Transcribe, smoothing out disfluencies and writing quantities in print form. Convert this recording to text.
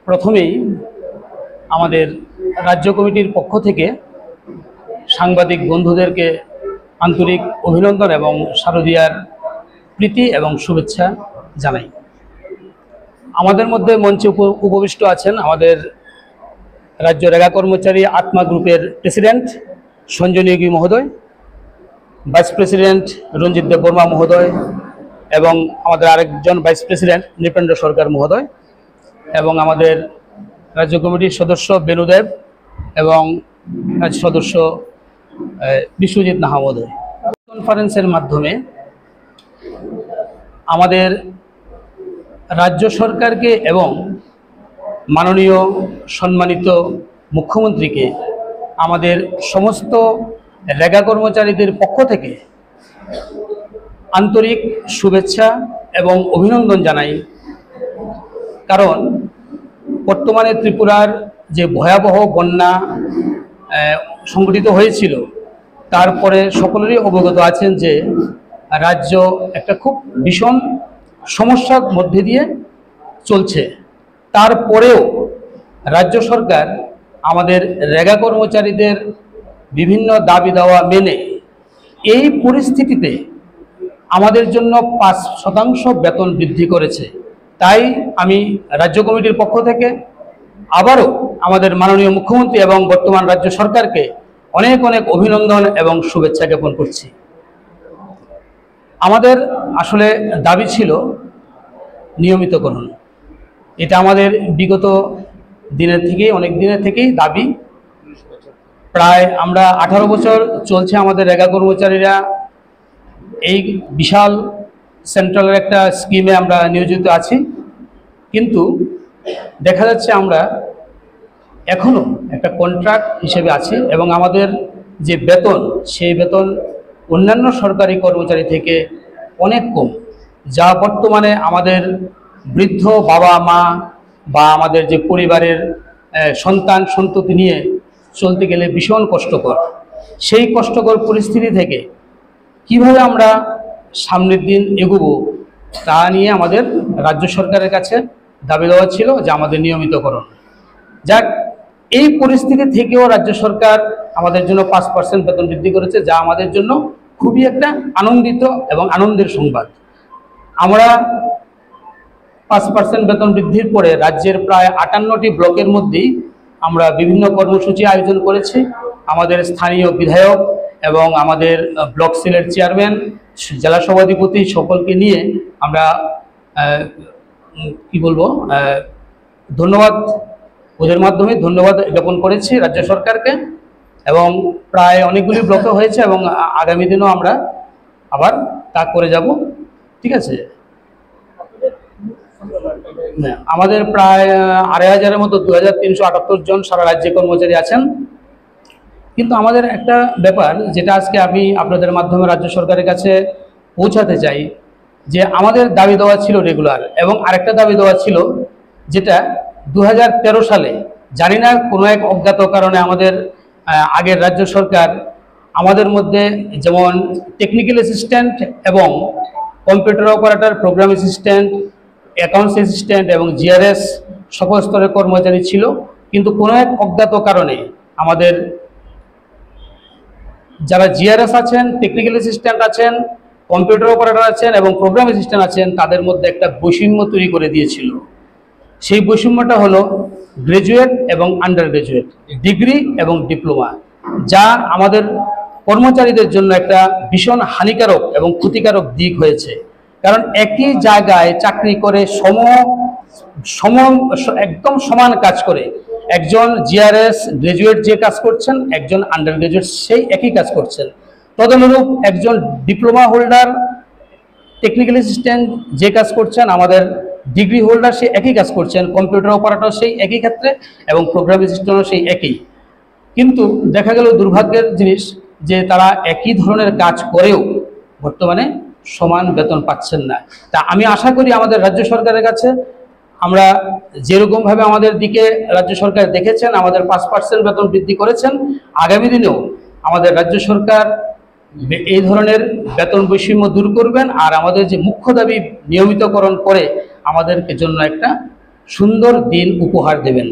প্রথমেই আমাদের রাজ্য কমিটির পক্ষ থেকে সাংবাদিক বন্ধুদেরকে আন্তরিক অভিনন্দন এবং শারদীয়ার প্রীতি এবং শুভেচ্ছা জানাই। আমাদের মধ্যে মঞ্চে উপবিষ্ট আছেন আমাদের রাজ্য রেগা কর্মচারী আত্মা গ্রুপের প্রেসিডেন্ট সঞ্জয় নিয়োগী মহোদয়, ভাইস প্রেসিডেন্ট রঞ্জিত দেব বর্মা মহোদয় এবং আমাদের আরেকজন ভাইস প্রেসিডেন্ট নৃপেন্দ্র সরকার মহোদয় এবং আমাদের রাজ্য কমিটির সদস্য বেনুদেব এবং রাজ্য সদস্য বিশ্বজিৎ নাহা মহোদয়। কনফারেন্সের মাধ্যমে আমাদের রাজ্য সরকারকে এবং মাননীয় সম্মানিত মুখ্যমন্ত্রীকে আমাদের সমস্ত রেগা কর্মচারীদের পক্ষ থেকে আন্তরিক শুভেচ্ছা এবং অভিনন্দন জানাই। কারণ বর্তমানে ত্রিপুরার যে ভয়াবহ বন্যা সংঘটিত হয়েছিল, তারপরে সকলেরই অবগত আছেন যে রাজ্য একটা খুব ভীষণ সমস্যার মধ্যে দিয়ে চলছে। তারপরেও রাজ্য সরকার আমাদের রেগা কর্মচারীদের বিভিন্ন দাবি দাওয়া মেনে এই পরিস্থিতিতে আমাদের জন্য 5% বেতন বৃদ্ধি করেছে। তাই আমি রাজ্য কমিটির পক্ষ থেকে আবারও আমাদের মাননীয় মুখ্যমন্ত্রী এবং বর্তমান রাজ্য সরকারকে অনেক অনেক অভিনন্দন এবং শুভেচ্ছা জ্ঞাপন করছি। আমাদের আসলে দাবি ছিল নিয়মিতকরণ। এটা আমাদের বিগত দিনের থেকেই, অনেক দিনের থেকেই দাবি। প্রায় আমরা 18 বছর চলছে আমাদের রেগা কর্মচারীরা এই বিশাল সেন্ট্রালের একটা স্কিমে আমরা নিয়োজিত আছি, কিন্তু দেখা যাচ্ছে আমরা এখনও একটা কন্ট্রাক্ট হিসেবে আছি এবং আমাদের যে বেতন, সেই বেতন অন্যান্য সরকারি কর্মচারী থেকে অনেক কম, যা বর্তমানে আমাদের বৃদ্ধ বাবা মা বা আমাদের যে পরিবারের সন্তান সন্ততি নিয়ে চলতে গেলে ভীষণ কষ্টকর। সেই কষ্টকর পরিস্থিতি থেকে কিভাবে আমরা সামনের দিন এগোবো তা নিয়ে আমাদের রাজ্য সরকারের কাছে দাবি দেওয়া ছিল যে আমাদের নিয়মিতকরণ। যাক, এই পরিস্থিতি থেকেও রাজ্য সরকার আমাদের জন্য 5% বেতন বৃদ্ধি করেছে, যা আমাদের জন্য খুবই একটা আনন্দিত এবং আনন্দের সংবাদ। আমরা 5% বেতন বৃদ্ধির পরে রাজ্যের প্রায় 58টি ব্লকের মধ্যেই আমরা বিভিন্ন কর্মসূচি আয়োজন করেছি। আমাদের স্থানীয় বিধায়ক এবং আমাদের ব্লক সেলের চেয়ারম্যান, জেলা সভাধিপতি সকলকে নিয়ে আমরা ধন্যবাদ, ওদের মাধ্যমে ধন্যবাদ জ্ঞাপন করেছি রাজ্য সরকারকে এবং প্রায় অনেকগুলি ব্লকে হয়েছে এবং আগামী দিনও আমরা আবার তা করে যাব। ঠিক আছে, আমাদের প্রায় 2500-এর মতো 2378 জন সারা রাজ্যে কর্মচারী আছেন। কিন্তু আমাদের একটা ব্যাপার যেটা আজকে আমি আপনাদের মাধ্যমে রাজ্য সরকারের কাছে পৌঁছাতে চাই, যে আমাদের দাবি দেওয়া ছিল রেগুলার, এবং আরেকটা দাবি দেওয়া ছিল যেটা 2013 সালে জানি না কোনো এক অজ্ঞাত কারণে আমাদের আগের রাজ্য সরকার আমাদের মধ্যে যেমন টেকনিক্যাল অ্যাসিস্ট্যান্ট এবং computer operator, program assistant, accounts assistant এবং জিআরএস সকল স্তরের কর্মচারী ছিল, কিন্তু কোনো এক অজ্ঞাত কারণে আমাদের যারা জিআরএস আছেন, টেকনিক্যাল অ্যাসিস্ট্যান্ট আছেন, কম্পিউটার অপারেটর আছেন এবং প্রোগ্রাম অ্যাসিস্ট্যান্ট আছেন, তাদের মধ্যে একটা বৈষম্য তৈরি করে দিয়েছিল। সেই বৈষম্যটা হলো গ্রাজুয়েট এবং আন্ডার গ্রাজুয়েট, ডিগ্রি এবং ডিপ্লোমা, যা আমাদের কর্মচারীদের জন্য একটা ভীষণ হানিকারক এবং ক্ষতিকারক দিক হয়েছে। কারণ একই জায়গায় চাকরি করে একদম সমান কাজ করে একজন জিআরএস গ্রাজুয়েট যে কাজ করছেন, একজন আন্ডার গ্রাজুয়েট সেই একই কাজ করছেন। তদনুরূপ একজন ডিপ্লোমা হোল্ডার টেকনিক্যাল অ্যাসিস্ট্যান্ট যে কাজ করছেন, আমাদের ডিগ্রি হোল্ডার সেই একই কাজ করছেন, কম্পিউটার অপারেটর সেই একই ক্ষেত্রে এবং প্রোগ্রাম অ্যাসিস্ট্যান্টও সেই একই। কিন্তু দেখা গেল দুর্ভাগ্যের জিনিস যে তারা একই ধরনের কাজ করেও বর্তমানে সমান বেতন পাচ্ছেন না। তা আমি আশা করি আমাদের রাজ্য সরকারের কাছে আমরা যেরকমভাবে আমাদের দিকে রাজ্য সরকার দেখেছেন, আমাদের 5% বেতন বৃদ্ধি করেছেন, আগামী দিনেও আমাদের রাজ্য সরকার এই ধরনের বেতন বৈষম্য দূর করবেন আর আমাদের যে মুখ্য দাবি নিয়মিতকরণ করে আমাদের জন্য একটা সুন্দর দিন উপহার দেবেন।